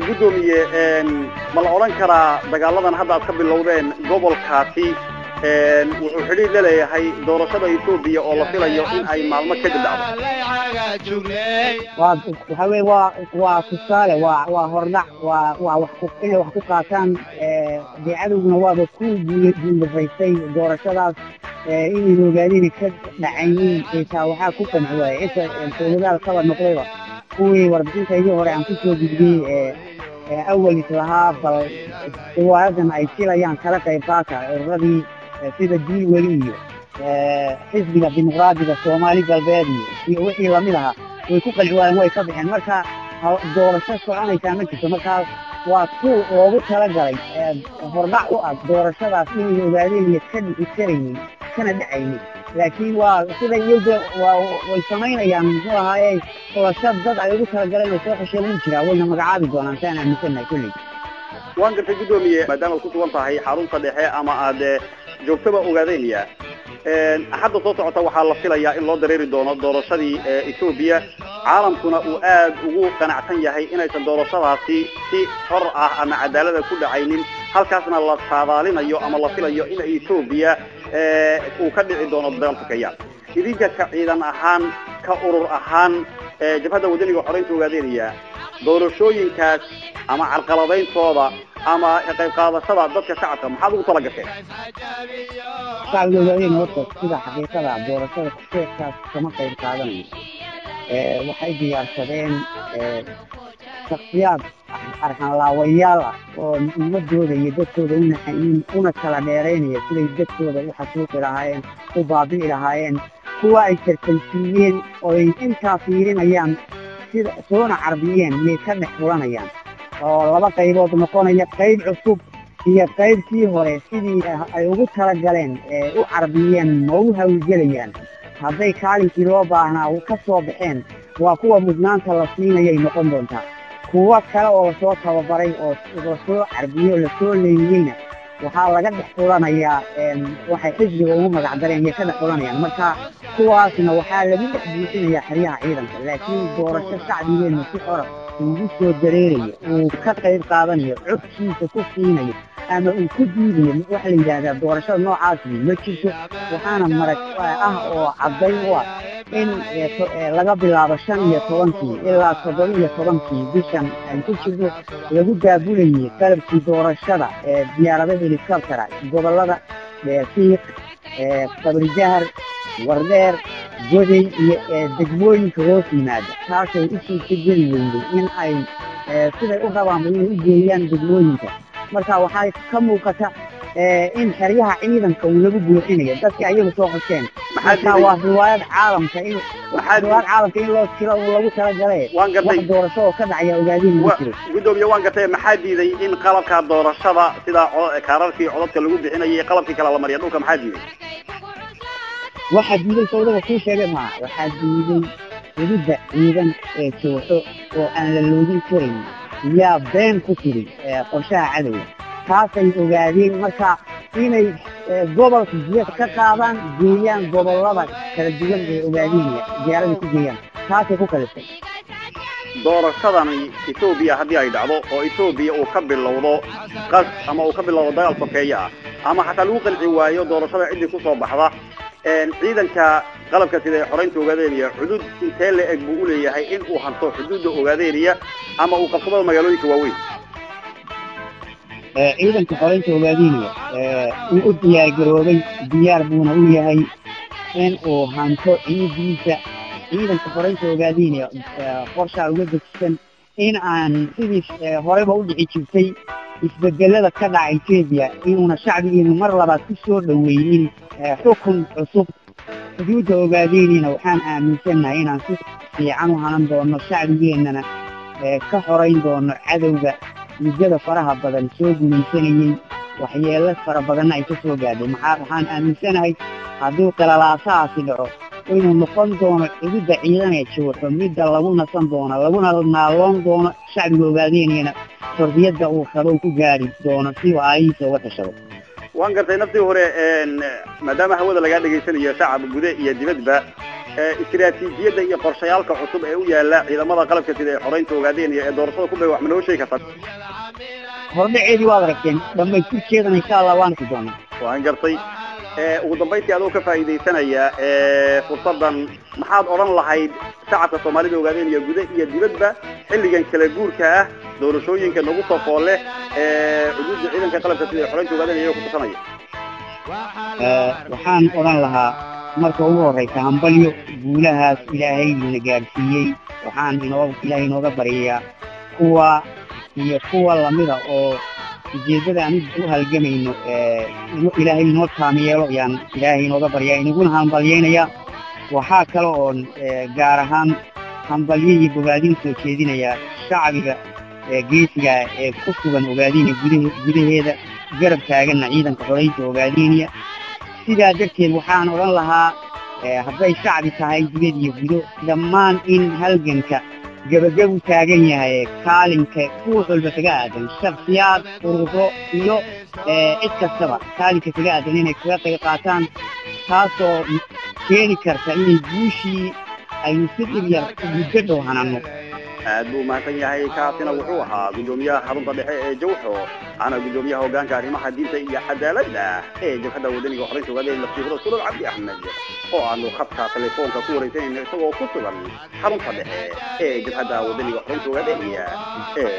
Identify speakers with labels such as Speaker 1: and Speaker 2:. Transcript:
Speaker 1: gudoomiye ma la oran karaa dagaaladan hadda aad ka bilowdeen gobolkaasi wuxuu xiriir la leeyahay doorashada Itoobiya oo la filayo in ay maalmo ka dhacdo
Speaker 2: waa tusaale waa hordhac waa wax ku qaataan deecaduna waaba ku guulaysay doorashadaas inay ogaadeen ka dhacayn xitaa waxaa ku qanciyay inta dowladaha kala noqdayba kuwii warbixinta iyo hore aan ku soo gudbiyay أول إصلاحها فالوالدن أي كلا يعني كلا كيفاتا الرضي سيد الدين وليه حزب الديمقراطي الصومالي قلبادي في وحي لملها ويكون العوالم ويصبح مركا دور الشخص عنه كامل مركا وطول ووقت لقري فرضع وقت دور الشخص فيه يوالين يتكريني كان دعيني لكن وكذا يبدأ والسمين يعني هو هاي هو الشاب ضد على وقت لقري وسوق الشيء ممكن أولنا مقعد جوانا كان مثلنا كله.
Speaker 1: وأنت في جدومية ما دام كنت وانت هي حارون صديحة أما عاد جوكتبة أوغادينيا أحد صوت عطوا حال فيلا إلا درير دورشدي إثيوبيا عالم كنا وآد وقناعتين يهي إن الدورشة في حرة أما عدالة كل عينين هل كاسنا الله صادالين أيو أما الله فيلا يو إن إثيوبيا وكدع الدول فكيا إذا جاء إذا أهان كأورور أهان جبهة ودني وحرين أوغادينيا دورشوين كاس أما عرقلبين صوبة أما قيب قاضي صبا ضدك ساعته محاضر وطلق فيه
Speaker 2: صعب الوزارين وقت كذا حقيقة دورشة كيف كما قيب قاضي وحيدي يرسلين شخصيات أرحان الله ويالا ومدوده يدكتوده una kala dheereynaya siday dadkooda u xasuuqi lahaayeen u baabi'i lahaayeen kuwa ay tartansiiyeen oo ay intaa fiirinayaan sida soona carbiyeen miyay ka dhex fulanayaan oo laba qaybood noqonaya qayb cusub iyo qaybtii hore sidii ay ugu talagaleen u carbiyeen ma u hawlgelayaan hadday kaalinkii loo baahnaa ka soo baxeen waa kuwa mudnaanta la siinayay noqon doontaa kuwa kale oo soo tababaray oo soo carbiyo la soo leeyayna waxaa laga dhex fulanayaa waxay xisbiga ugu magac dareen ka dhex fulanayaan marka kuwaasna waxaa lagu dhex buuxinayaa xeryaha ciidanka laakiin doorasho shacbigeena si xor ugu soo dareerayo uu ka qayb qaadanayo codkiisa ku siinayo ama uu ku diidayo waxa la yiraahdaa doorashada noocaas ma jirto waxaana marag oo caddayn u ah in laga bilaabo 15 ilaa 17 bishan ay ku jirto lagu daabulayay qalabkii doorashada diyaaradaha helikobtera gobolada fiiq qabrijaar wardeer goday iyo degmooyinka hoos yimaada taasoo u suurtageli weyday in ay siday u rabaan inay u geeyaan degmooyinka marka waxay ka muuqata in xeryaha ciidanka uu lagu buuxinayo dadka ayagu soo xuseen marka waa riwaayad caalamka in loo tiro lagu tala galay wax doorasho oo ka dhacaya ogaadin ma jiro
Speaker 1: gudoomiye waan gatay maxaa diiday in qalabka doorashada sida kaararkii codadka lagu bixinayay qalabkii kala la mariyo dhulka maxaa diiday
Speaker 2: waxa diiday sawirada ku sheegay ma waxa diiday wadida ciidan ee jooxo oo aan la loodin karin yaa been ku tiri qorshaha cadawga taasay ogaadeen marka inay gobolka jiya ka qaadaan geeyaan gobolada kala duwan ee ogaadeen diyaarada ku geeyaan taasay ku kalisay
Speaker 1: doorashadani Itoobiya haddii ay dhacdo oo Itoobiya uu ka bilowdo qas ama uu ka bilowdo dagaal sokeeye ah ama xataa lagu qalci waayo doorashada cidii ku soo baxda ciidanka qalabka sida xoreynta Ogaadeniya xuduud intee la eg buu u leeyahay in uu hanto xuduudda Ogaadeniya ama uu qabsado magaalooyinka waaweyn
Speaker 2: ciidanka xoreynta Ogaadeniya uu diyaar garoobay diyaar buuna u yahay in uu hanto ciidiisa ciidanka xoreynta Ogaadeniya qorshaha uga degsan in aan sidii horeba u dhici jirtay isbedelada ka dhacay Itoobiya inuuna shacbigeenu mar labaad ku soo dhaweeyeen xukun cusub xuduudda Ogaadeniya waxaan aaminsanahay inaan si fiican u hanan doono shacbigeenana ka xoreyn doono cadawga muddada faraha badan soo guuleysanayay waxyeello fara badan ay ka soo gaadhay waxaan aaminsanahay haddii qalalaasaasi dhaco inuu noqon doono xuduudda ciidan ee jooxo midda lagu nasan doono laguna naaloon doono shacbiga Ogaadeniya xorriyadda uu rabo ku gaari doono si uu ayso uga tashado
Speaker 1: waan gartay naftii hore maadaama hawada laga dhageysanayo shacab gudaha iyo dibadba استراتيجية iyo qorshayaalka cusub ee u yaala ciidamada qalabka sida ay xoreynta ogaadeen iyo doorashada ku bay wax manoo sheegi kartaa
Speaker 2: hordhaceedii waad aragteen dhammaystirkeedana insha allah waan arki doonaa
Speaker 1: waan gartay ugu dambeyntii adoo ka faa'iideysanaya fursadan maxaad oran lahayd shacabka Soomaalida ogaadeen iyo gudaha iyo dibadba xilligan kala guurka ah doorashooyinka nagu soo foole xuduudda ciidanka qalabka sida ay xoreynta ogaadeen iyo ku tusanaya
Speaker 2: waxaan oran lahaa marka ugu horeysa hambalyo guulahaas ilaahay ina gaarsiiyey waxaan ilaahay inooga baryayaa kuwa lamida oo ujeedada aan u halgamayno ilaahay inoo taameelo yaan ilaahay inooga baryaa inaguna hambalyeynaya waxaa kale oon gaar ahaan hambalyihii bogaadin soo jeedinaya shacbiga geesiga ee ku sugan ogaadeen gudaheeda garab taagana ciidanka xoreynta ogaadeenaya sidaa darteed waxaan oran lahaa hadday shacbi tahay dibad iyo gudo dhammaan in halganka gabagabu taagan yahay kaalinka kuwa walba kaga aadan shakhsiyaad ururo iyo cid kastaba kaalinka kaga aadan inay kaga qayb qaataan taasoo keeni karta inay guushii aynu si dhib yar muddo dhow hanano
Speaker 1: aad buu mahadsan yahay kaasina wuxuu ahaa gudoomiyaha xarunta dhexe ee Jowxo ana gudoomiyaha hoggaanka arrimaha diinta iyo cadaaladda ee jabhadda wadaniga xoreynta ogaadeen laftiisa Sulul Cabdi Ahmed oo aanu khadka telefoonka ku wareysanaynay isagoo ku sugan xarunta dhexe ee jabhadda wadaniga xoreynta ogaadeen ee